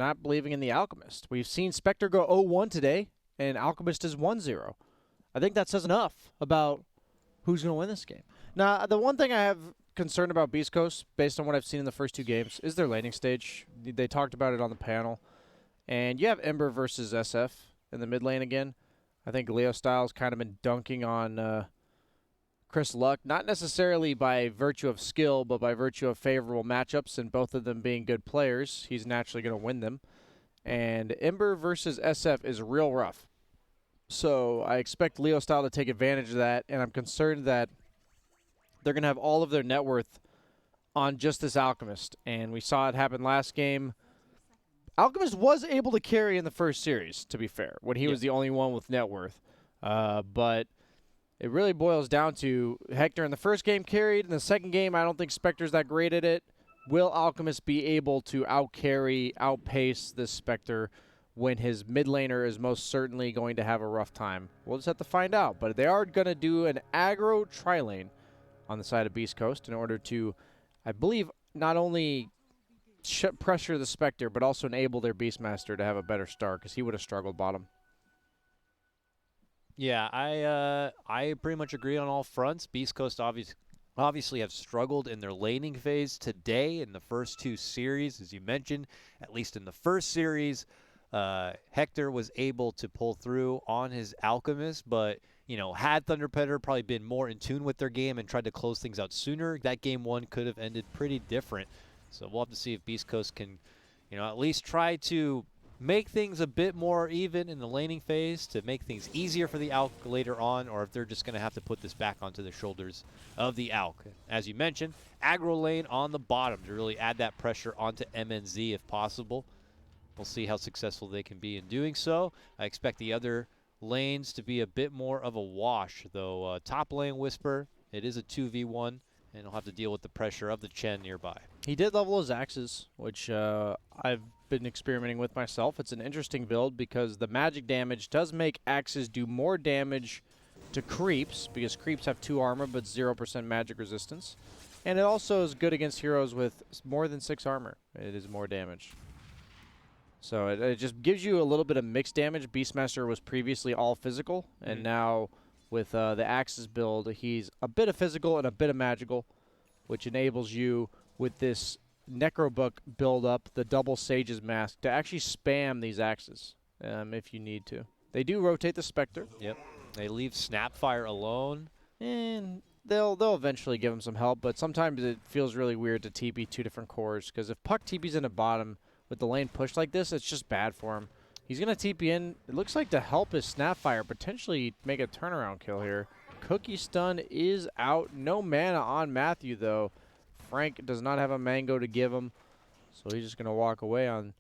not believing in the Alchemist. We've seen Spectre go 0-1 today, and Alchemist is 1-0. I think that says enough about who's going to win this game. Now, the one thing I have concern about Beastcoast, based on what I've seen in the first 2 games, is their laning stage. They talked about it on the panel. And you have Ember versus SF in the mid lane again. I think Leo Styles kind of been dunking on Chris Luck, not necessarily by virtue of skill, but by virtue of favorable matchups, and both of them being good players, he's naturally going to win them. And Ember versus SF is real rough. So I expect Leo Style to take advantage of that, and I'm concerned that they're going to have all of their net worth on just this Alchemist. And we saw it happen last game. Alchemist was able to carry in the first series, to be fair, when he was the only one with net worth. But it really boils down to Hector in the first game carried. In the second game, I don't think Spectre's that great at it. Will Alchemist be able to out-carry, outpace this Spectre when his mid laner is most certainly going to have a rough time? We'll just have to find out. But they are going to do an aggro tri-lane on the side of Beastcoast in order to, I believe, not only pressure the Spectre, but also enable their Beastmaster to have a better start, because he would have struggled bottom. Yeah, I pretty much agree on all fronts. Beastcoast obviously have struggled in their laning phase today in the first 2 series, as you mentioned. At least in the first series, Hector was able to pull through on his Alchemist, but had Thunderpetter probably been more in tune with their game and tried to close things out sooner, that game 1 could have ended pretty different. So we'll have to see if Beastcoast can, at least try to make things a bit more even in the laning phase to make things easier for the Alk later on, or if they're just going to have to put this back onto the shoulders of the Alk. As you mentioned, aggro lane on the bottom to really add that pressure onto MNZ if possible. We'll see how successful they can be in doing so. I expect the other lanes to be a bit more of a wash, though. Top lane Whisper, it is a 2v1. And he'll have to deal with the pressure of the Chen nearby. He did level his axes, which I've been experimenting with myself. It's an interesting build because the magic damage does make axes do more damage to creeps, because creeps have 2 armor but 0% magic resistance. And it also is good against heroes with more than 6 armor. It is more damage. So it just gives you a little bit of mixed damage. Beastmaster was previously all physical, and now with the Axis build, he's a bit of physical and a bit of magical, which enables you, with this Necrobook build up, the double Sage's Mask, to actually spam these Axes if you need to. They do rotate the Spectre. Yep. They leave Snapfire alone. And they'll eventually give him some help, but sometimes it feels really weird to TP 2 different cores, because if Puck TP's in the bottom with the lane pushed like this, it's just bad for him. He's going to TP in, it looks like, to help his Snapfire potentially make a turnaround kill here. Cookie Stun is out. No mana on Matthew, though. Frank does not have a mango to give him, so he's just going to walk away on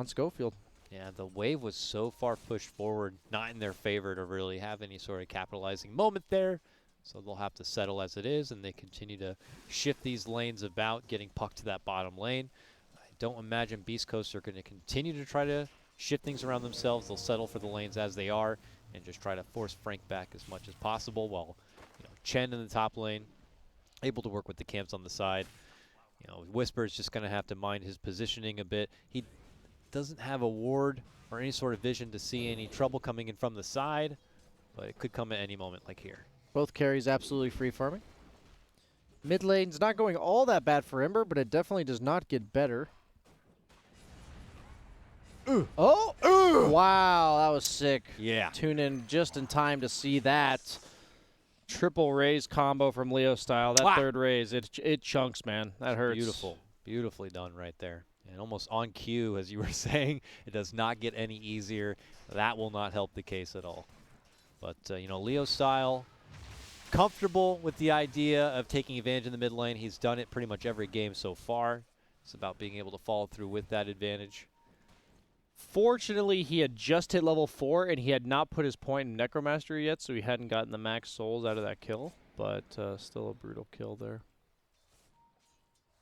Schofield. Yeah, the wave was so far pushed forward, not in their favor to really have any sort of capitalizing moment there. So they'll have to settle as it is, and they continue to shift these lanes about, getting Puck to that bottom lane. I don't imagine Beastcoast are going to continue to try to shift things around themselves. They'll settle for the lanes as they are and just try to force Frank back as much as possible, while Chen in the top lane able to work with the camps on the side. Whisper's just going to have to mind his positioning a bit. He doesn't have a ward or any sort of vision to see any trouble coming in from the side, but it could come at any moment like here. Both carries absolutely free farming. Mid lane's not going all that bad for Ember, but it definitely does not get better. Oh! Wow, that was sick. Yeah. Tune in just in time to see that triple raise combo from Leo Style. That third raise, it chunks, man. That hurts. Beautiful. Beautifully done right there. And almost on cue, as you were saying. It does not get any easier. That will not help the case at all. But, Leo Style, comfortable with the idea of taking advantage in the mid lane. He's done it pretty much every game so far. It's about being able to follow through with that advantage. Fortunately, he had just hit level 4, and he had not put his point in Necromastery yet, so he hadn't gotten the max souls out of that kill. But still a brutal kill there.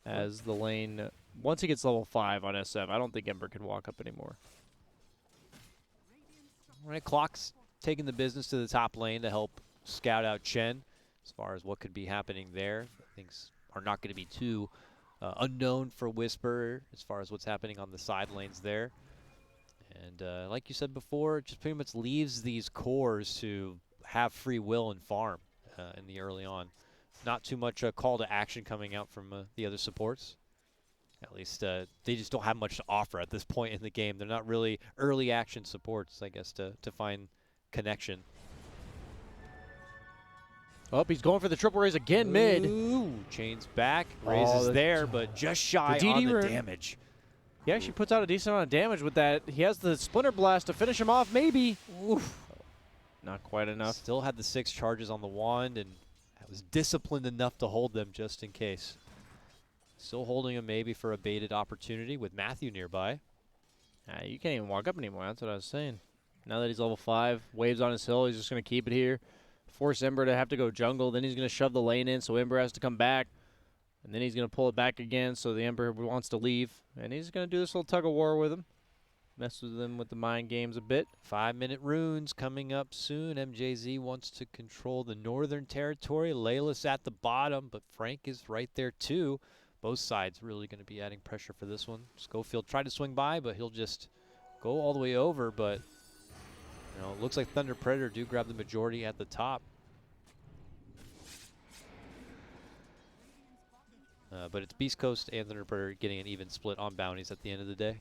As the lane, once he gets level 5 on SF, I don't think Ember can walk up anymore. All right, Clock's taking the business to the top lane to help scout out Chen as far as what could be happening there. Things are not going to be too unknown for Whisper as far as what's happening on the side lanes there. And like you said before, it just pretty much leaves these cores to have free will and farm in the early on. Not too much call to action coming out from the other supports. At least they just don't have much to offer at this point in the game. They're not really early action supports, I guess, to find connection. Oh, he's going for the triple raise again mid. Ooh, chains back, raises there, but just shy on the damage. He actually puts out a decent amount of damage with that. He has the Splinter Blast to finish him off, maybe. Oof. Not quite enough. Still had the 6 charges on the wand, and was disciplined enough to hold them just in case. Still holding him maybe for a baited opportunity with Matthew nearby. You can't even walk up anymore. That's what I was saying. Now that he's level 5, waves on his hill, he's just going to keep it here. Force Ember to have to go jungle. Then he's going to shove the lane in, so Ember has to come back. And then he's going to pull it back again, so the Ember wants to leave. And he's going to do this little tug of war with him. Mess with him with the mind games a bit. 5-minute runes coming up soon. MJZ wants to control the northern territory. Layla's at the bottom, but Frank is right there too. Both sides really going to be adding pressure for this one. Schofield tried to swing by, but he'll just go all the way over. But you know, it looks like Thunder Predator do grab the majority at the top. But it's Beastcoast and Thunder Predator getting an even split on bounties at the end of the day.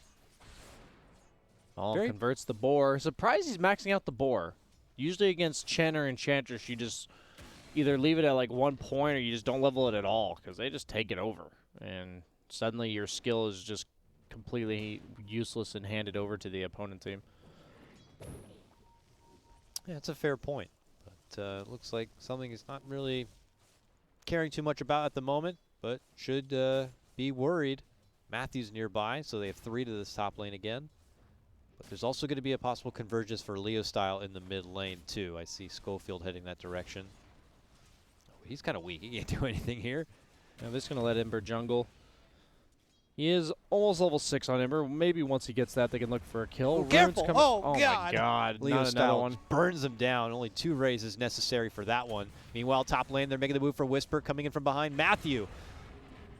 Converts the boar. Surprised he's maxing out the boar. Usually against Chen or Enchantress, you just either leave it at like 1 point or you just don't level it at all because they just take it over. And suddenly your skill is just completely useless and handed over to the opponent team. Yeah, that's a fair point. But it looks like something he's not really caring too much about at the moment, but should be worried. Matthew's nearby, so they have 3 to this top lane again. But there's also going to be a possible convergence for Leo Style in the mid lane, too. I see Schofield heading that direction. Oh, he's kind of weak. He can't do anything here. Now this is going to let Ember jungle. He is almost level 6 on Ember. Maybe once he gets that, they can look for a kill. Oh, careful! Oh my God! Leo Not Style another one. burns him down. Only 2 raises necessary for that one. Meanwhile, top lane, they're making the move for Whisper, coming in from behind. Matthew.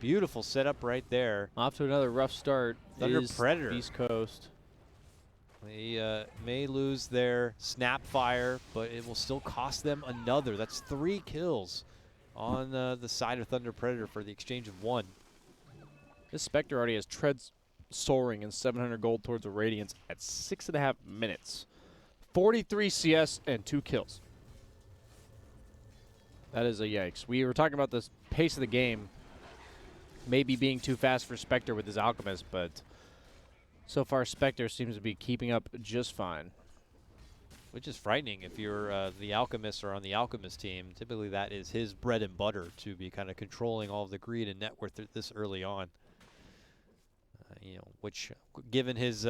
Beautiful setup right there. Off to another rough start. Thunder Predator. Beastcoast. They may lose their Snapfire, but it will still cost them another. That's 3 kills on the side of Thunder Predator for the exchange of 1. This Spectre already has treads soaring and 700 gold towards a Radiance at 6.5 minutes. 43 CS and 2 kills. That is a yikes. We were talking about the pace of the game maybe being too fast for Spectre with his Alchemist, but so far Spectre seems to be keeping up just fine. Which is frightening if you're the Alchemist or on the Alchemist team. Typically that is his bread and butter, to be kind of controlling all of the greed and net worth this early on. You know, which given his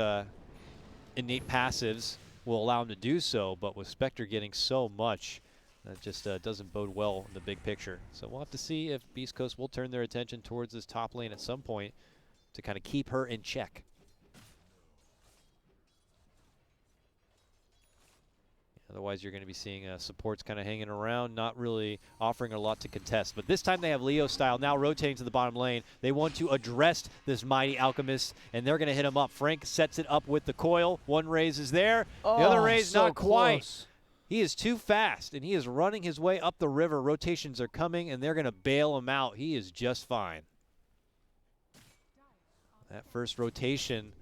innate passives will allow him to do so, but with Spectre getting so much, that just doesn't bode well in the big picture. So we'll have to see if Beast Coast will turn their attention towards this top lane at some point to kind of keep her in check. Otherwise, you're going to be seeing supports kind of hanging around, not really offering a lot to contest. But this time they have Leo Style now rotating to the bottom lane. They want to address this mighty Alchemist, and they're going to hit him up. Frank sets it up with the coil. 1 raise is there. Oh, the other raise so not quite. close. He is too fast, and he is running his way up the river. Rotations are coming, and they're going to bail him out. He is just fine. That first rotation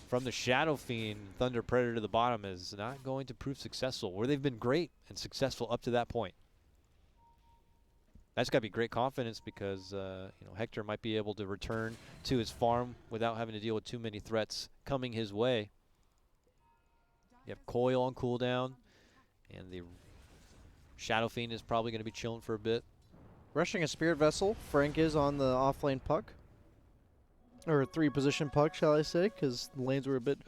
from the Shadow Fiend, Thunder Predator to the bottom, is not going to prove successful, where they've been great and successful up to that point. That's got to be great confidence because you know, Hector might be able to return to his farm without having to deal with too many threats coming his way. You have Coil on cooldown, and the Shadow Fiend is probably going to be chilling for a bit. Rushing a Spirit Vessel. Frank is on the off-lane puck. Or a 3-position puck, shall I say, because the lanes were a bit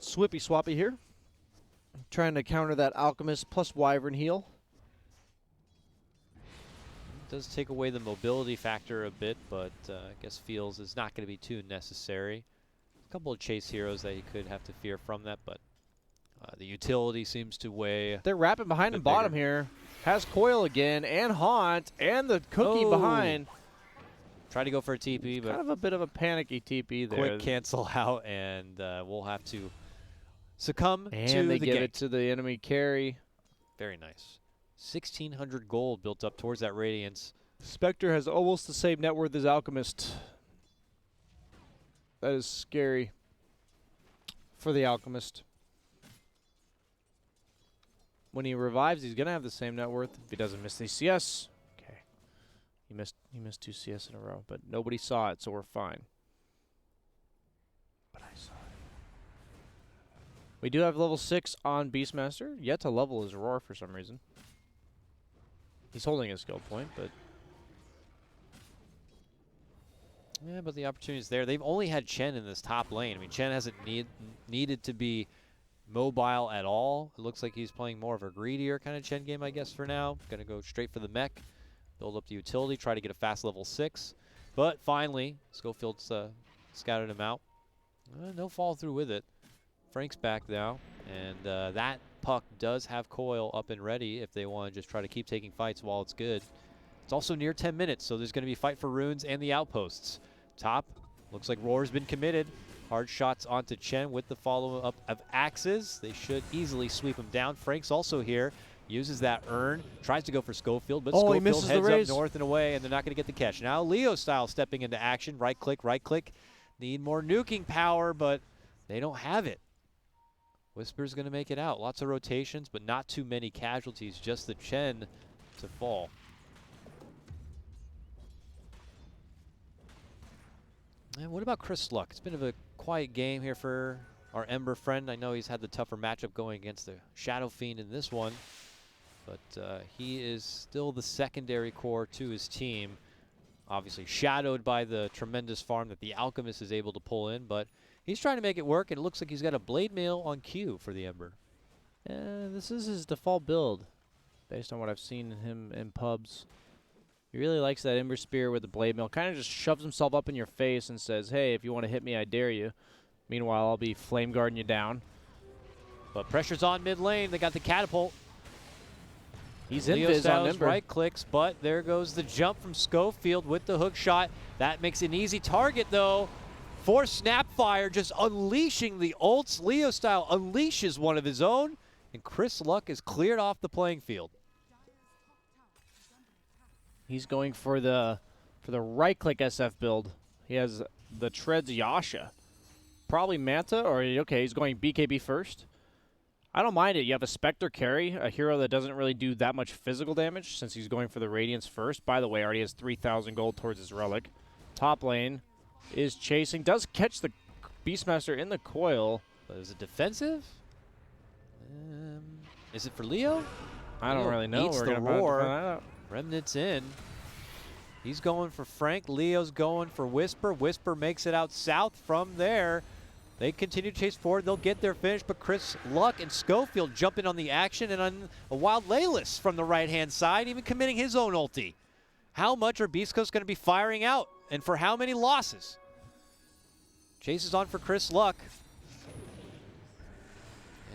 swippy-swappy here. Trying to counter that Alchemist plus Wyvern heal. It does take away the mobility factor a bit, but I guess feels is not going to be too necessary. A couple of chase heroes that you could have to fear from that, but the utility seems to weigh. They're wrapping behind him bottom here. Has Coil again, and Haunt, and the Cookie behind. Try to go for a TP, but kind of a bit of a panicky TP there. quick cancel out, and we'll have to succumb and to they the give gank. it to the enemy carry. Very nice. 1,600 gold built up towards that Radiance. Spectre has almost the same net worth as Alchemist. That is scary for the Alchemist. When he revives, he's going to have the same net worth if he doesn't miss these CS. Okay. He missed 2 CS in a row, but nobody saw it, so we're fine. But I saw it. We do have level 6 on Beastmaster. Yet to level his Roar for some reason. He's holding his skill point, but... Yeah, but the opportunity's there. They've only had Chen in this top lane. I mean, Chen hasn't needed to be mobile at all. It looks like he's playing more of a greedier kind of Chen game, I guess, for now. Going to go straight for the mech, build up the utility, try to get a fast level 6. But finally, Schofield's scouted him out. No follow through with it. Frank's back now, and that puck does have coil up and ready if they want to just try to keep taking fights while it's good. It's also near 10 minutes, so there's going to be a fight for runes and the outposts. Top, looks like Roar's been committed. Hard shots onto Chen with the follow-up of axes. They should easily sweep him down. Frank's also here, uses that urn, tries to go for Schofield, but he Schofield misses the heads raise. up north and away, and they're not going to get the catch. Now Leo style stepping into action. Right click, right click. Need more nuking power, but they don't have it. Whisper's going to make it out. Lots of rotations, but not too many casualties. Just the Chen to fall. And what about Chris Luck? It's been a quiet game here for our Ember friend. I know he's had the tougher matchup going against the Shadow Fiend in this one, but he is still the secondary core to his team. Obviously shadowed by the tremendous farm that the Alchemist is able to pull in, but he's trying to make it work, and it looks like he's got a Blade Mail on cue for the Ember. This is his default build, based on what I've seen in him in pubs. He really likes that Ember Spear with the Blade Mail. Kind of just shoves himself up in your face and says, hey, if you want to hit me, I dare you. Meanwhile, I'll be flame guarding you down. But pressure's on mid lane. They got the catapult. He's Leo invis on Styles Ember. right clicks, but there goes the jump from Schofield with the hook shot. That makes an easy target, though. For Snapfire, just unleashing the ults. Leo Style unleashes one of his own, and Chris Luck is cleared off the playing field. He's going for the right-click SF build. He has the Treads Yasha. Probably Manta, or okay, he's going BKB first. I don't mind it. You have a Spectre carry, a hero that doesn't really do that much physical damage since he's going for the Radiance first. By the way, already has 3,000 gold towards his Relic. Top lane is chasing. Does catch the Beastmaster in the coil. But is it defensive? Is it for Leo? I don't Leo really know. eats We're the going to find roar. out. Remnant's in. He's going for Frank. Leo's going for Whisper. Whisper makes it out south from there. They continue to chase forward. They'll get their finish, but Chris Luck and Schofield jump in on the action, and on a wild Laylis from the right-hand side, even committing his own ulti. How much are Beastcoast going to be firing out, and for how many losses? Chase is on for Chris Luck.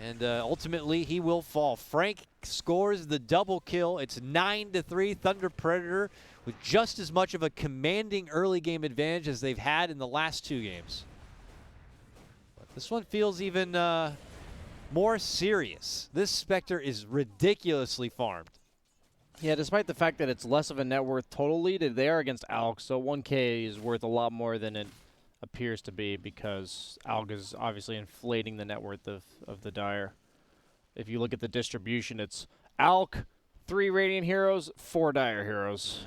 And ultimately, he will fall. Frank scores the double kill. It's 9-3 Thunder Predator with just as much of a commanding early game advantage as they've had in the last 2 games. But this one feels even more serious. This Spectre is ridiculously farmed. Yeah, despite the fact that it's less of a net worth total lead, they are against Alk, so 1K is worth a lot more than it appears to be because Alk is obviously inflating the net worth of the Dire. If you look at the distribution, it's Alk, 3 Radiant heroes, 4 Dire heroes.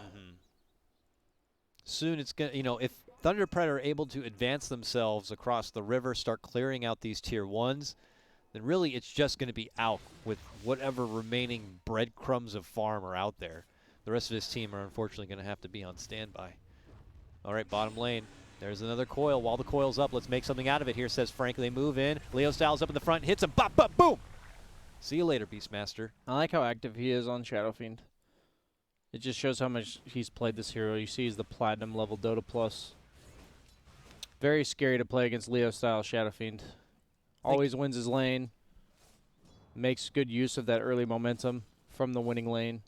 Soon it's going to, if Thunder Predator are able to advance themselves across the river, start clearing out these tier 1s, then really it's just going to be Alk with whatever remaining breadcrumbs of farm are out there. The rest of his team are unfortunately going to have to be on standby. All right, bottom lane. There's another coil. While the coil's up, let's make something out of it here, says Frank. They move in. Leo Styles up in the front, hits him. Bop, bop, boom! See you later, Beastmaster. I like how active he is on Shadow Fiend. It just shows how much he's played this hero. You see he's the Platinum level Dota Plus. Very scary to play against Leo style Shadow Fiend. Always wins his lane. Makes good use of that early momentum from the winning lane.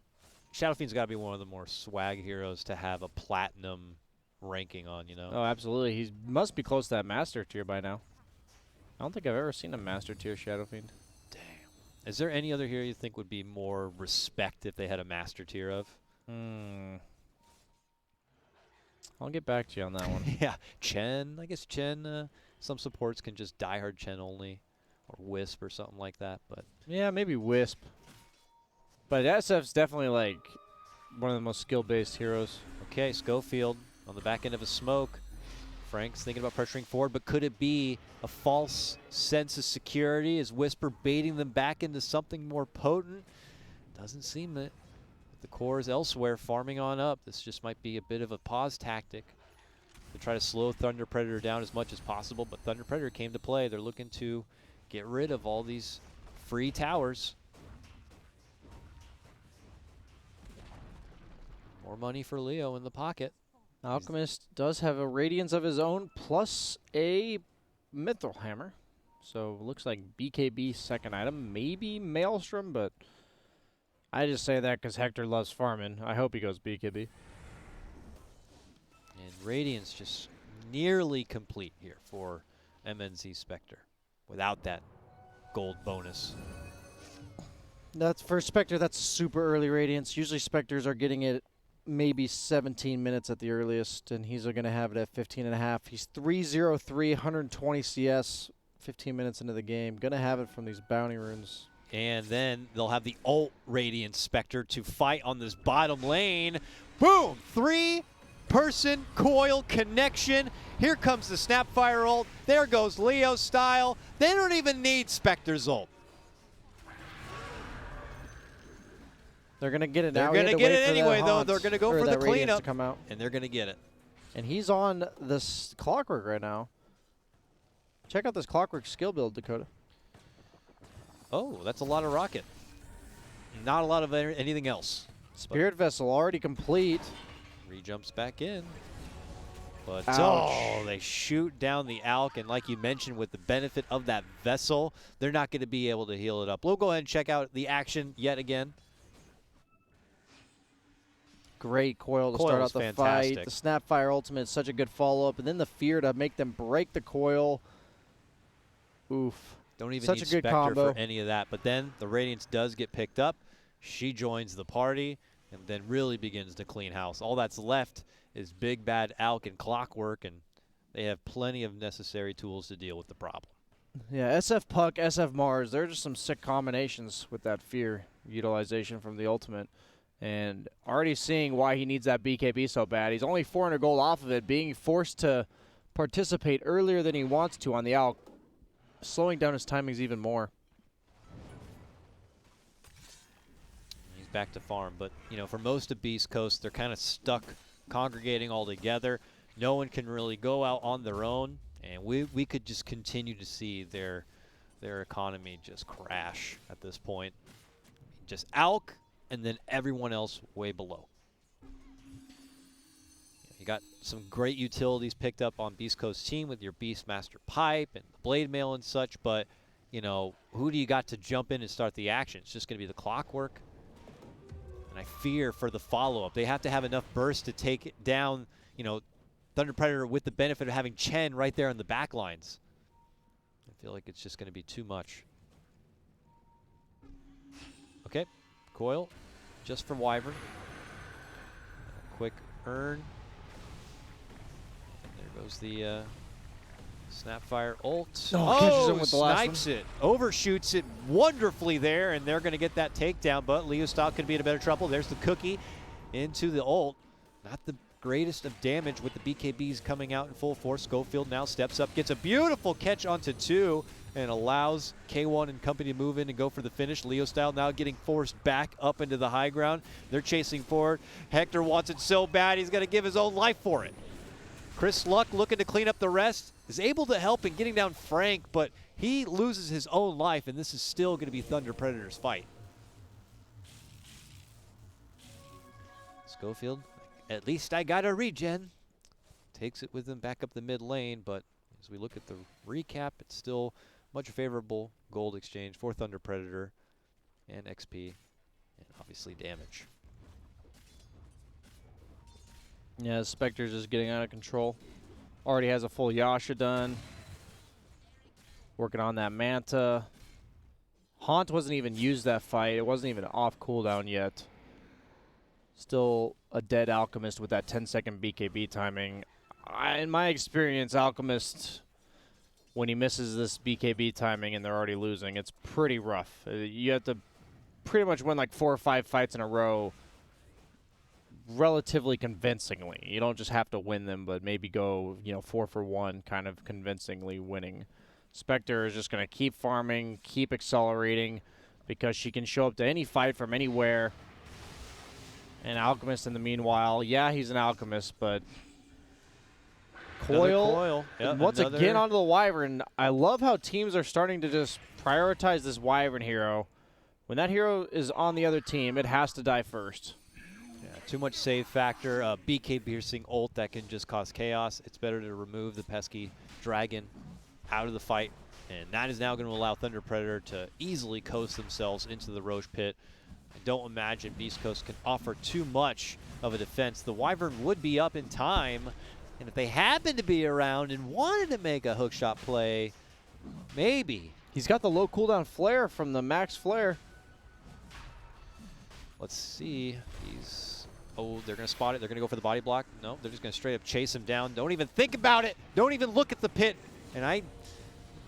Shadow Fiend's got to be one of the more swag heroes to have a Platinum ranking on, you know? Oh, absolutely. He must be close to that master tier by now. I don't think I've ever seen a master tier Shadow Fiend. Damn. Is there any other hero you think would be more respect if they had a master tier of? I'll get back to you on that one. Yeah, Chen. I guess Chen, some supports can just diehard Chen only, or Wisp or something like that, but Yeah, maybe Wisp. But SF's definitely like one of the most skill-based heroes. okay, Schofield on the back end of a smoke. Frank's thinking about pressuring forward, but could it be a false sense of security? Is Whisper baiting them back into something more potent? Doesn't seem it. The core is elsewhere, farming on up. This just might be a bit of a pause tactic to try to slow Thunder Predator down as much as possible, but Thunder Predator came to play. They're looking to get rid of all these free towers. More money for Leo in the pocket. Alchemist does have a Radiance of his own plus a Mithril Hammer. So looks like BKB's second item. Maybe Maelstrom, but I just say that because Hector loves farming. I hope he goes BKB. And Radiance just nearly complete here for MNZ Spectre without that gold bonus. That's for Spectre, that's super early Radiance. Usually Spectres are getting it maybe 17 minutes at the earliest, and he's going to have it at 15 and a half. He's 303, 120 CS, 15 minutes into the game. Going to have it from these bounty runes. And then they'll have the ult Radiant Spectre to fight on this bottom lane. Boom! 3-person coil connection. Here comes the Snapfire ult. There goes Leo style. They don't even need Spectre's ult. They're going to get it They're now. going to get it anyway, though. Haunt They're going to go or for the that Radiance cleanup. to come out. And they're going to get it. And he's on this Clockwork right now. Check out this Clockwork skill build, Dakota. Oh, that's a lot of rocket. Not a lot of anything else. Spirit Vessel already complete. Re-jumps back in. But Ouch. oh, they shoot down the Alk, and like you mentioned, with the benefit of that vessel, they're not going to be able to heal it up. We'll go ahead and check out the action yet again. Great coil to Coil start is out the fantastic. fight. The Snapfire ultimate is such a good follow-up, and then the fear to make them break the coil. Oof. Don't even Such need a good Spectre combo. for any of that. But then the Radiance does get picked up. She joins the party and then really begins to clean house. All that's left is Big Bad Alk and Clockwork, and they have plenty of necessary tools to deal with the problem. Yeah, SF Puck, SF Mars, they're just some sick combinations with that fear utilization from the ultimate. And already seeing why he needs that BKB so bad. He's only 400 gold off of it, being forced to participate earlier than he wants to on the Alk, slowing down his timings even more. He's back to farm, but you know, for most of Beastcoast, they're kind of stuck congregating all together. No one can really go out on their own, and we could just continue to see their economy just crash at this point. Just Alk, and then everyone else way below. You got some great utilities picked up on Beastcoast's team with your Beastmaster Pipe and Blade Mail and such, but you know, who do you got to jump in and start the action? It's just going to be the Clockwork. And I fear for the follow-up. They have to have enough burst to take it down, you know, Thunder Predator with the benefit of having Chen right there on the back lines. I feel like it's just going to be too much. Okay, coil, just for Wyvern. Quick earn. And there goes the Snapfire ult. Catches him with the last snipes it. Overshoots it wonderfully there, and they're going to get that takedown, but Leo Style could be in a better trouble. There's the cookie into the ult. Not the greatest of damage with the BKBs coming out in full force. Schofield now steps up, gets a beautiful catch onto 2, and allows K1 and company to move in and go for the finish. Leo Style now getting forced back up into the high ground. They're chasing forward. Hector wants it so bad, he's going to give his own life for it. Chris Luck looking to clean up the rest, is able to help in getting down Frank, but he loses his own life, and this is still going to be Thunder Predator's fight. Schofield, at least I got a regen. Takes it with him back up the mid lane, but as we look at the recap, it's still much favorable gold exchange for Thunder Predator and XP, and obviously damage. Yeah, Spectre's just getting out of control. Already has a full Yasha done. Working on that Manta. Haunt wasn't even used that fight. It wasn't even off cooldown yet. Still a dead Alchemist with that 10-second BKB timing. In my experience, Alchemist, when he misses this BKB timing and they're already losing, it's pretty rough. You have to pretty much win like 4 or 5 fights in a row relatively convincingly. You don't just have to win them, but maybe go, 4 for 1 kind of convincingly winning. Spectre is just going to keep farming, keep accelerating, because she can show up to any fight from anywhere. And Alchemist, in the meanwhile, yeah, he's an Alchemist, but Coil. Yep, And once again onto the Wyvern. I love how teams are starting to just prioritize this Wyvern hero. When that hero is on the other team, it has to die first. Yeah, too much save factor. BK piercing ult that can just cause chaos. It's better to remove the pesky dragon out of the fight. And that is now going to allow Thunder Predator to easily coast themselves into the Roche pit. I don't imagine Beastcoast can offer too much of a defense. The Wyvern would be up in time, and if they happen to be around and wanted to make a hookshot play, maybe. He's got the low cooldown flare from the max flare. Let's see. Oh, they're going to spot it. They're going to go for the body block. No, they're just going to straight up chase him down. Don't even think about it. Don't even look at the pit. And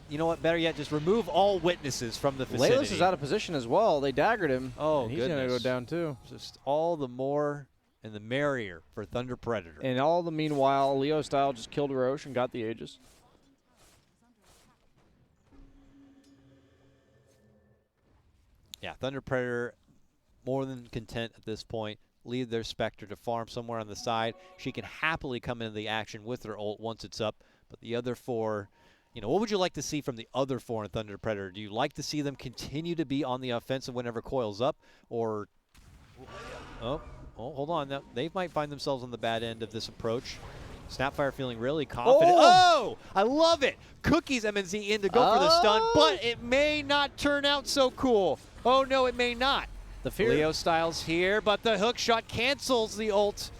you know what, better yet, just remove all witnesses from the vicinity. Laylas is out of position as well. They daggered him. Oh, and he's going to go down too. Just all the more and the merrier for Thunder Predator. And all the meanwhile, Leo Style just killed Roche and got the Aegis. Yeah, Thunder Predator more than content at this point. Leave their Spectre to farm somewhere on the side. She can happily come into the action with her ult once it's up. But the other 4, what would you like to see from the other 4 in Thunder Predator? Do you like to see them continue to be on the offensive whenever Coil's up? Or, hold on. Now, they might find themselves on the bad end of this approach. Snapfire feeling really confident. Oh, I love it. Cookies MNZ in to go for the stun, but it may not turn out so cool. Oh, no, it may not. The fear. Leo Styles here, but the hook shot cancels the ult.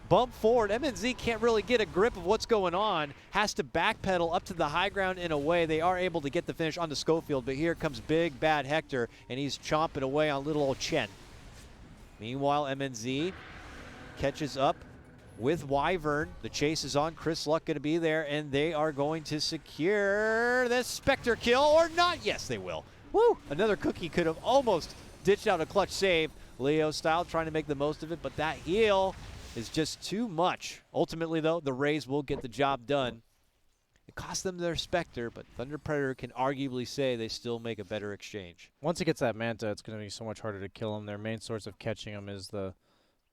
Bump forward. MNZ can't really get a grip of what's going on. Has to backpedal up to the high ground in a way. They are able to get the finish onto Schofield, but here comes big bad Hector, and he's chomping away on little old Chen. Meanwhile, MNZ catches up with Wyvern. The chase is on. Chris Luck going to be there, and they are going to secure this Spectre kill, or not. Yes, they will. Woo! Another cookie could have almost ditched out a clutch save. Leo Style trying to make the most of it, but that heal is just too much. Ultimately, though, the Rays will get the job done. It cost them their Spectre, but Thunder Predator can arguably say they still make a better exchange. Once he gets that Manta, it's going to be so much harder to kill him. Their main source of catching him is the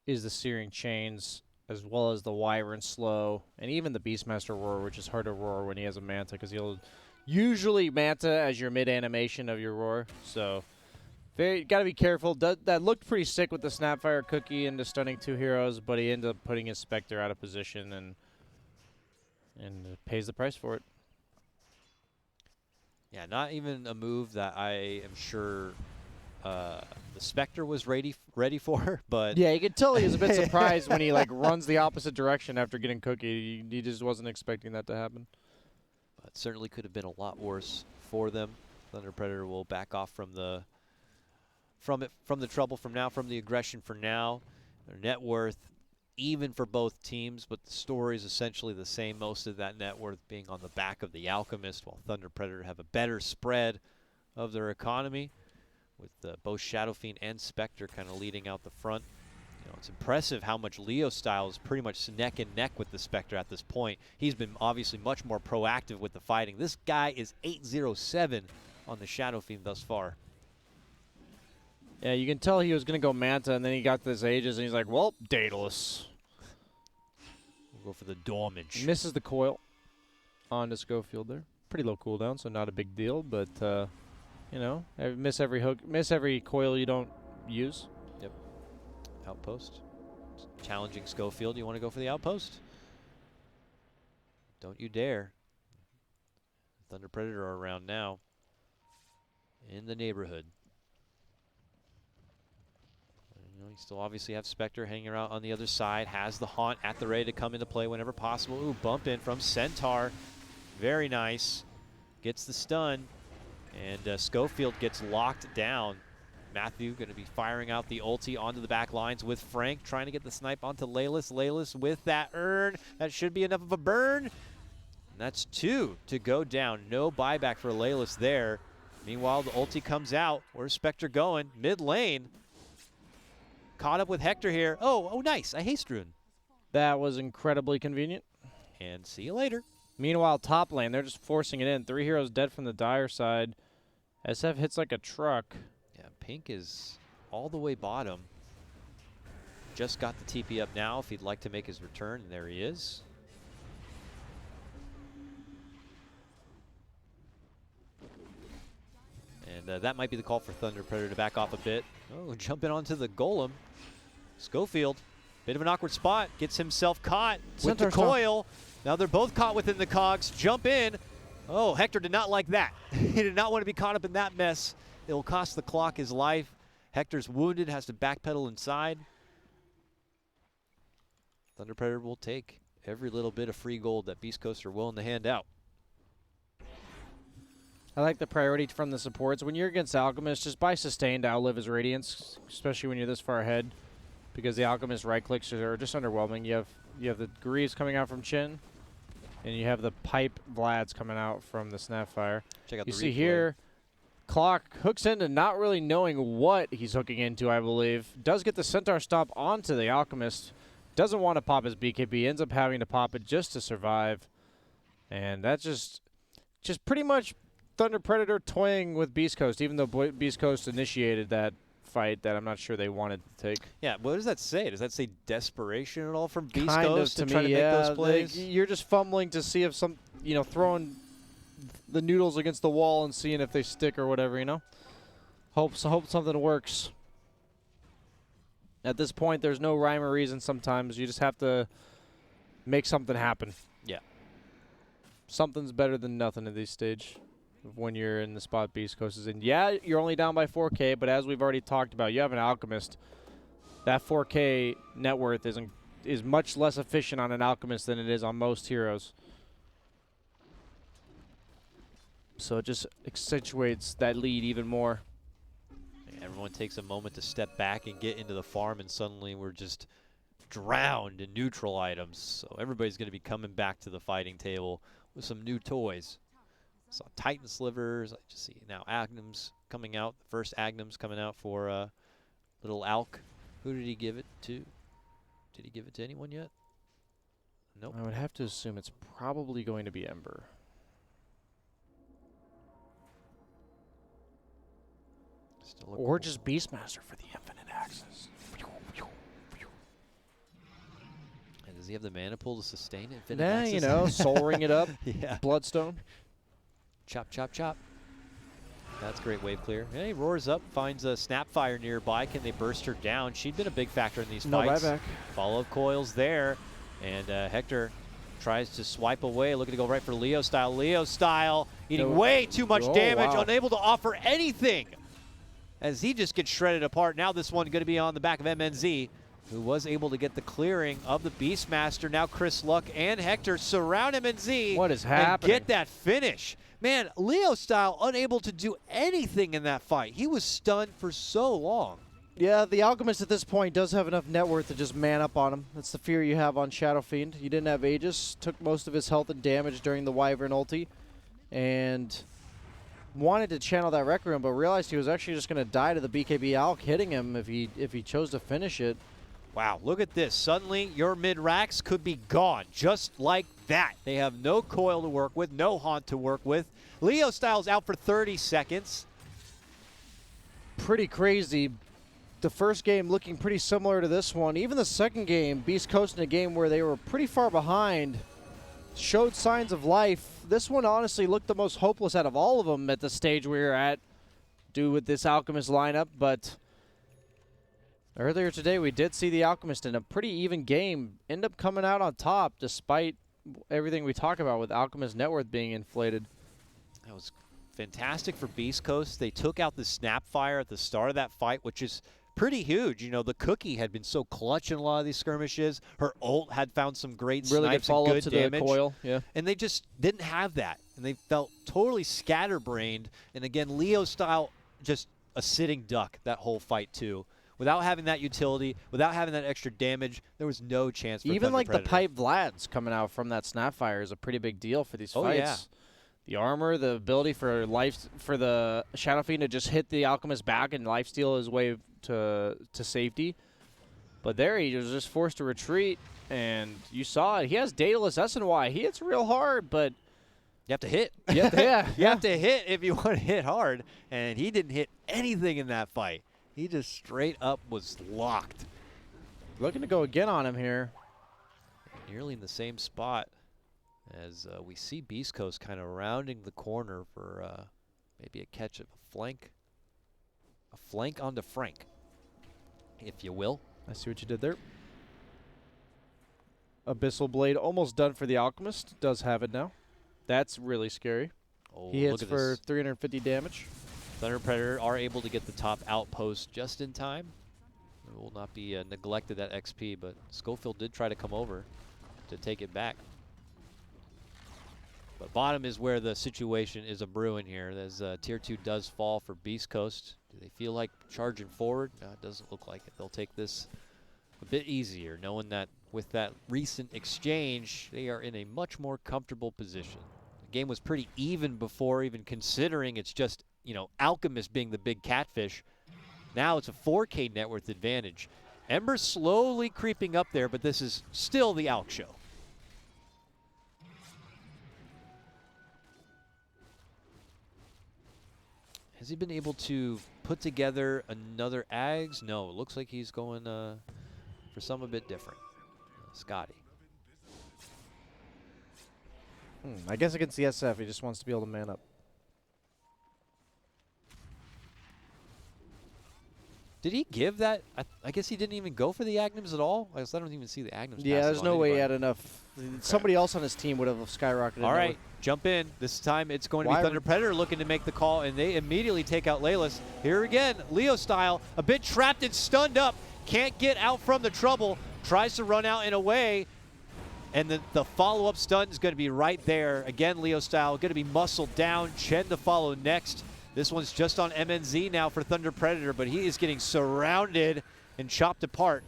Searing Chains, as well as the Wyvern Slow, and even the Beastmaster Roar, which is hard to roar when he has a Manta, because he'll usually Manta as your mid-animation of your roar. So got to be careful. That looked pretty sick with the Snapfire cookie into stunning 2 heroes, but he ended up putting his Spectre out of position and pays the price for it. Yeah, not even a move that I am sure the Spectre was ready for, but yeah, you could tell he was a bit surprised when he runs the opposite direction after getting cookie. He just wasn't expecting that to happen. But certainly could have been a lot worse for them. Thunder Predator will back off from the trouble from the aggression for now. Their net worth even for both teams, but the story is essentially the same. Most of that net worth being on the back of the Alchemist, while Thunder Predator have a better spread of their economy, with both Shadow Fiend and Spectre kind of leading out the front. It's impressive how much Leo Style is pretty much neck and neck with the Spectre at this point. He's been obviously much more proactive with the fighting. This guy is 8-0-7 on the Shadow Fiend thus far. Yeah, you can tell he was going to go Manta, and then he got this Aegis, and he's like, well, Daedalus. We'll go for the damage. Misses the coil on to Schofield there. Pretty low cooldown, so not a big deal, but, miss every hook, miss every coil you don't use. Yep. Outpost. Challenging Schofield. You want to go for the outpost? Don't you dare. Thunder Predator are around now. In the neighborhood. You know, you still obviously have Spectre hanging around on the other side. Has the Haunt at the ready to come into play whenever possible. Ooh, bump in from Centaur. Very nice. Gets the stun. And Schofield gets locked down. Matthew going to be firing out the ulti onto the back lines with Frank, trying to get the snipe onto Laylis. Laylis with that urn. That should be enough of a burn. And that's 2 to go down. No buyback for Laylis there. Meanwhile, the ulti comes out. Where's Spectre going? Mid lane. Caught up with Hector here. Oh, nice. A haste rune. That was incredibly convenient. And see you later. Meanwhile, top lane, they're just forcing it in. 3 heroes dead from the Dire side. SF hits like a truck. Yeah, Pink is all the way bottom. Just got the TP up now if he'd like to make his return. And there he is. And that might be the call for Thunder Predator to back off a bit. Oh, jumping onto the Golem. Schofield, bit of an awkward spot. Gets himself caught with the coil. Now they're both caught within the cogs. Jump in. Oh, Hector did not like that. He did not want to be caught up in that mess. It will cost the clock his life. Hector's wounded, has to backpedal inside. Thunder Predator will take every little bit of free gold that Beastcoast are willing to hand out. I like the priority from the supports. When you're against Alchemist, just buy Sustain to outlive his Radiance, especially when you're this far ahead, because the Alchemist right clicks are just underwhelming. You have the Greaves coming out from Chin, and you have the Pipe Vlads coming out from the Snapfire. Check out you the see replay. here, Clock hooks into not really knowing what he's hooking into, I believe. Does get the Centaur stop onto the Alchemist. Doesn't want to pop his BKB. Ends up having to pop it just to survive. And that's just pretty much Thunder Predator toying with Beast Coast, even though Beast Coast initiated that fight that I'm not sure they wanted to take. Yeah, what does that say? Does that say desperation at all from Beast Kind Coast of to try to make those plays? You're just fumbling to see if some, throwing the noodles against the wall and seeing if they stick or whatever, Hope something works. At this point, there's no rhyme or reason sometimes. You just have to make something happen. Yeah. Something's better than nothing at this stage when you're in the spot Beast Coast is in. Yeah, you're only down by 4K, but as we've already talked about, you have an Alchemist. That 4K net worth is much less efficient on an Alchemist than it is on most heroes. So it just accentuates that lead even more. Everyone takes a moment to step back and get into the farm, and suddenly we're just drowned in neutral items. So everybody's going to be coming back to the fighting table with some new toys. Saw Titan Slivers. I just see now Agnums coming out. The first Agnums coming out for little Alk. Who did he give it to? Did he give it to anyone yet? Nope. I would have to assume it's probably going to be Ember. Or just Beastmaster for the infinite access. And does he have the mana pool to sustain infinite access? Nah, Soul Ring it up. Yeah. Bloodstone. Chop, chop, chop. That's great wave clear. Yeah, he roars up, finds a Snapfire nearby. Can they burst her down? She'd been a big factor in these fights. No buyback. Follow-up coils there. And Hector tries to swipe away, looking to go right for Leo style. Leo style eating way too much damage, unable to offer anything, as he just gets shredded apart. Now this one going to be on the back of MNZ, who was able to get the clearing of the Beastmaster. Now Chris Luck and Hector surround MNZ. What is happening? And get that finish. Man, Leo style unable to do anything in that fight. He was stunned for so long. Yeah, the Alchemist at this point does have enough net worth to just man up on him. That's the fear you have on Shadow Fiend. You didn't have Aegis, took most of his health and damage during the Wyvern ulti, and wanted to channel that Rec Room, but realized he was actually just going to die to the BKB Alk hitting him if he chose to finish it. Wow, look at this. Suddenly, your mid-racks could be gone, just like that. They have no coil to work with, no haunt to work with. Leo Styles out for 30 seconds. Pretty crazy. The first game looking pretty similar to this one. Even the second game, Beast Coast in a game where they were pretty far behind, showed signs of life. This one honestly looked the most hopeless out of all of them at the stage we were at, due with this Alchemist lineup, but earlier today we did see the Alchemist in a pretty even game end up coming out on top despite everything we talk about with Alchemist net worth being inflated. That was fantastic for Beast Coast. They took out the Snapfire at the start of that fight, which is pretty huge. You know, the Cookie had been so clutch in a lot of these skirmishes. Her ult had found some great Really good snipes and follow-up good to damage. the coil. Yeah. And they just didn't have that. And they felt totally scatterbrained. And again, Leo style, just a sitting duck that whole fight too. Without having that utility, without having that extra damage, there was no chance for Even Thunder like Predator. the pipe Vlads coming out from that Snapfire is a pretty big deal for these fights. Yeah. The armor, the ability for the Shadow Fiend to just hit the Alchemist back and lifesteal his way to safety. But there he was just forced to retreat, and you saw it. He has Daedalus SNY. He hits real hard, but you have to hit. Yeah, You have to hit if you want to hit hard, and he didn't hit anything in that fight. He just straight up was locked. Looking to go again on him here. Nearly in the same spot as we see Beastcoast kind of rounding the corner for maybe a catch of a flank. A flank onto Frank, if you will. I see what you did there. Abyssal Blade almost done for the Alchemist. Does have it now. That's really scary. Oh, He hits look at for this. 350 damage. Thunder Predator are able to get the top outpost just in time. It will not be neglected that XP, but Schofield did try to come over to take it back. But bottom is where the situation is a brewing here, as Tier 2 does fall for Beastcoast. Do they feel like charging forward? No, it doesn't look like it. They'll take this a bit easier, knowing that with that recent exchange, they are in a much more comfortable position. The game was pretty even before, even considering it's just, you know, Alchemist being the big catfish. Now it's a 4K net worth advantage. Ember's slowly creeping up there, but this is still the Alk show. Has he been able to put together another Ags? No, it looks like he's going for some a bit different. Scotty. I guess against the SF, he just wants to be able to man up. Did he give that? I guess he didn't even go for the Agnems at all. I don't even see the Agnems. Yeah, pass there's on no way he anybody. had enough. Somebody else on his team would have skyrocketed. All right, jump in. This time it's going to be Why Thunder would- Predator looking to make the call, and they immediately take out Laylas. Here again, Leo style, a bit trapped and stunned up. Can't get out from the trouble. Tries to run out and away. And the follow-up stun is going to be right there. Again, Leo style, going to be muscled down. Chen to follow next. This one's just on MNZ now for Thunder Predator, but he is getting surrounded and chopped apart.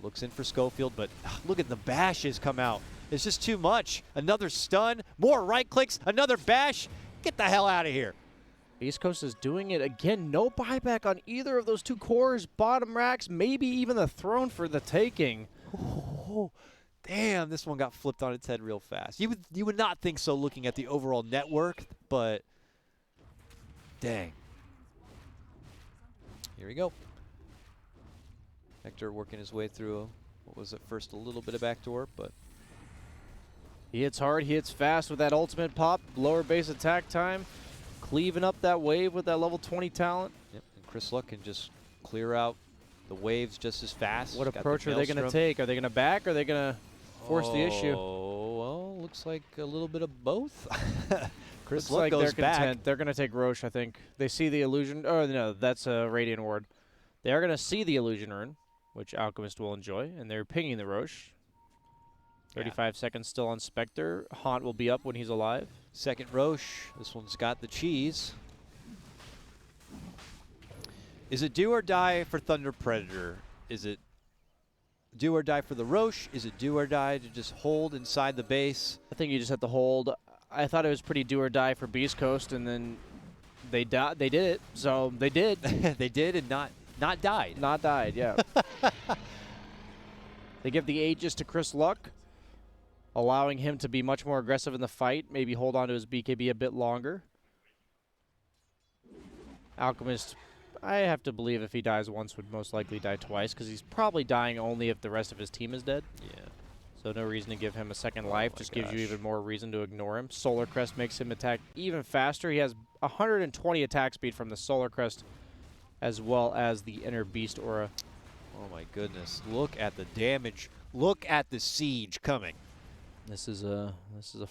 Looks in for Schofield, but look at the bashes come out. It's just too much. Another stun, more right clicks, another bash. Get the hell out of here. East Coast is doing it again. No buyback on either of those two cores. Bottom racks, maybe even the throne for the taking. Oh, damn, this one got flipped on its head real fast. You would not think so looking at the overall network, but dang. Here we go. Hector working his way through, what was at first a little bit of backdoor, but He hits hard, he hits fast with that ultimate pop. Lower base attack time. Cleaving up that wave with that level 20 talent. yep. And Chris Luck can just clear out the waves just as fast. What Got the approach are they going to maelstrom. take? Are they going to back or are they going to force the issue? Oh, well, looks like a little bit of both. Chris Looks Luck like goes they're back. content. They're going to take Roche, I think. They see the illusion. Oh, no, that's a Radiant Ward. They are going to see the illusion rune, which Alchemist will enjoy, and they're pinging the Roche. 35 seconds still on Spectre. Haunt will be up when he's alive. Second Roche. This one's got the cheese. Is it do or die for Thunder Predator? Is it do or die for the Roche? Is it do or die to just hold inside the base? I think you just have to hold. I thought it was pretty do or die for Beast Coast, and then they did it. So they did. They did and not died. Not died, yeah. They give the Aegis to Chris Luck, allowing him to be much more aggressive in the fight, maybe hold on to his BKB a bit longer. Alchemist, I have to believe if he dies once, would most likely die twice, because he's probably dying only if the rest of his team is dead. Yeah. So no reason to give him a second life, my just gives you gosh. even more reason to ignore him. Solar Crest makes him attack even faster. He has 120 attack speed from the Solar Crest, as well as the Inner Beast Aura. Oh my goodness. Look at the damage. Look at the siege coming. This is a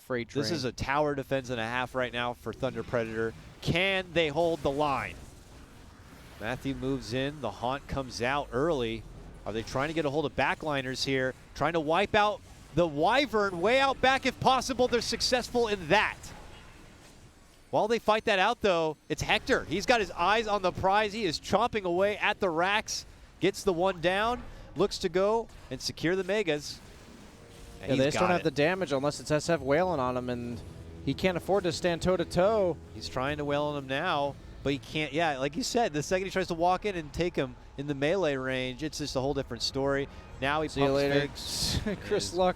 freight train. This is a tower defense and a half right now for Thunder Predator. Can they hold the line? Matthew moves in. The Haunt comes out early. Are they trying to get a hold of backliners here? Trying to wipe out the Wyvern way out back if possible. They're successful in that. While they fight that out, though, it's Hector. He's got his eyes on the prize. He is chomping away at the racks. Gets the one down. Looks to go and secure the Megas. And yeah, they just don't have the damage unless it's SF wailing on him, and he can't afford to stand toe-to-toe. He's trying to wail on him now, but he can't. Yeah, like you said, the second he tries to walk in and take him in the melee range, it's just a whole different story. Now he See you pumps later, figs. Chris Luck.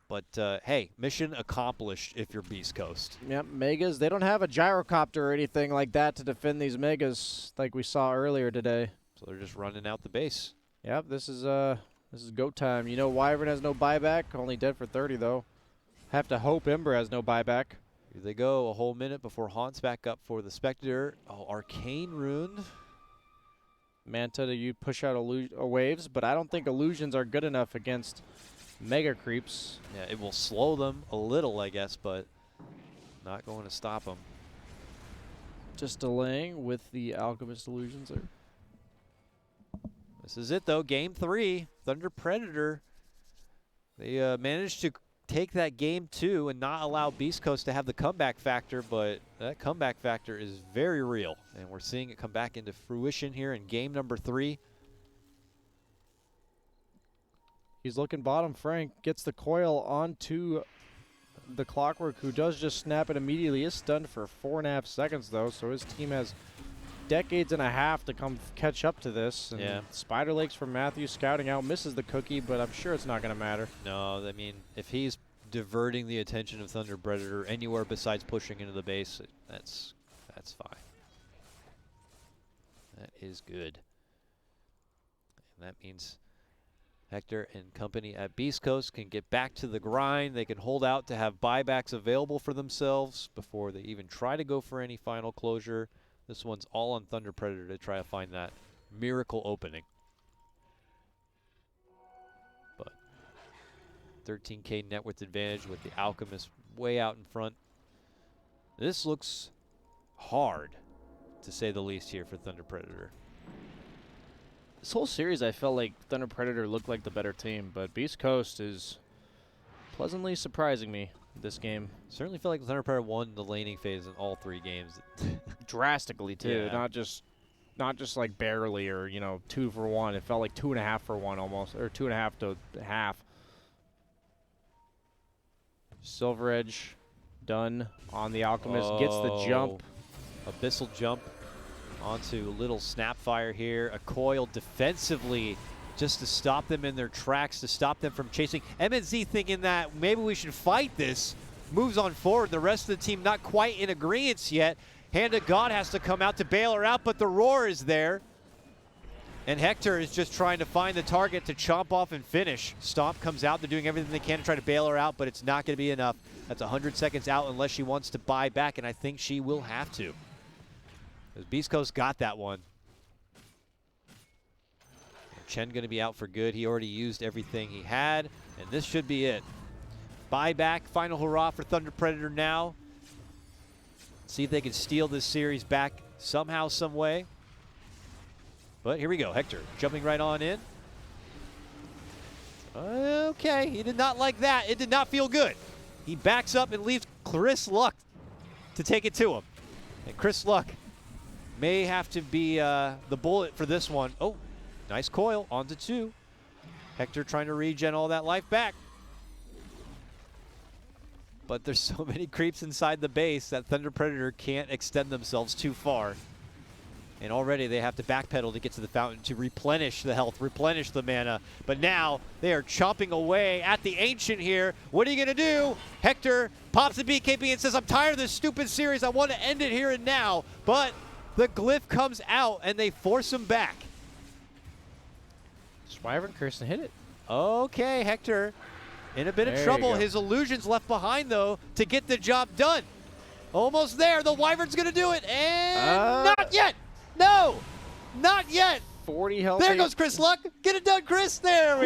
But, hey, mission accomplished if you're Beastcoast. Yep, Megas. They don't have a gyrocopter or anything like that to defend these Megas like we saw earlier today. So they're just running out the base. Yep, this is go time. You know, Wyvern has no buyback, only dead for 30 though. Have to hope Ember has no buyback. Here they go, a whole minute before Haunt's back up for the Spectre. Oh, Arcane Rune. Manta to you push out waves, but I don't think illusions are good enough against Mega Creeps. Yeah, it will slow them a little, I guess, but not going to stop them. Just delaying with the Alchemist illusions there. This is it, though. Game 3, Thunder Predator. They managed to take that game 2 and not allow Beastcoast to have the comeback factor, but that comeback factor is very real, and we're seeing it come back into fruition here in game number 3. He's looking bottom. Frank gets the coil onto the Clockwork, who does just snap it immediately. Is stunned for 4.5 seconds, though, so his team has decades and a half to come catch up to this. And yeah. Spider Lakes from Matthew scouting out, misses the cookie, but I'm sure it's not going to matter. No, I mean, if he's diverting the attention of Thunder Predator anywhere besides pushing into the base, that's fine. That is good. And that means Hector and company at Beastcoast can get back to the grind. They can hold out to have buybacks available for themselves before they even try to go for any final closure. This one's all on Thunder Predator to try to find that miracle opening. But 13K net worth advantage with the Alchemist way out in front. This looks hard, to say the least, here for Thunder Predator. This whole series, I felt like Thunder Predator looked like the better team, but Beast Coast is pleasantly surprising me this game. Certainly feel like Thunder Predator won the laning phase in all 3 games. Drastically, too. Yeah. Not just like barely or, 2 for 1. It felt like 2.5 for 1 almost, or 2.5 to half. Silver Edge done on the Alchemist. Gets the jump. Abyssal jump onto a little Snapfire here. A coil defensively just to stop them in their tracks, to stop them from chasing. MNZ thinking that maybe we should fight this. Moves on forward. The rest of the team not quite in agreement yet. Hand of God has to come out to bail her out, but the roar is there. And Hector is just trying to find the target to chomp off and finish. Stomp comes out. They're doing everything they can to try to bail her out, but it's not going to be enough. That's 100 seconds out unless she wants to buy back, and I think she will have to. Because Beast Coast got that one. Chen going to be out for good. He already used everything he had, and this should be it. Buyback, final hurrah for Thunder Predator now. See if they can steal this series back somehow, some way. But here we go, Hector jumping right on in. Okay, he did not like that. It did not feel good. He backs up and leaves Chris Luck to take it to him. And Chris Luck may have to be the bullet for this one. Oh, nice coil, onto 2. Hector trying to regen all that life back. But there's so many creeps inside the base that Thunder Predator can't extend themselves too far. And already they have to backpedal to get to the fountain to replenish the health, replenish the mana. But now they are chomping away at the Ancient here. What are you going to do? Hector pops the BKB and says, I'm tired of this stupid series. I want to end it here and now. But the glyph comes out and they force him back. Wyvern Kirsten hit it. Okay, Hector in a bit of trouble. His illusion's left behind, though, to get the job done. Almost there. The Wyvern's going to do it. And not yet. No, not yet. 40 health. There goes Chris Luck. Get it done, Chris. There we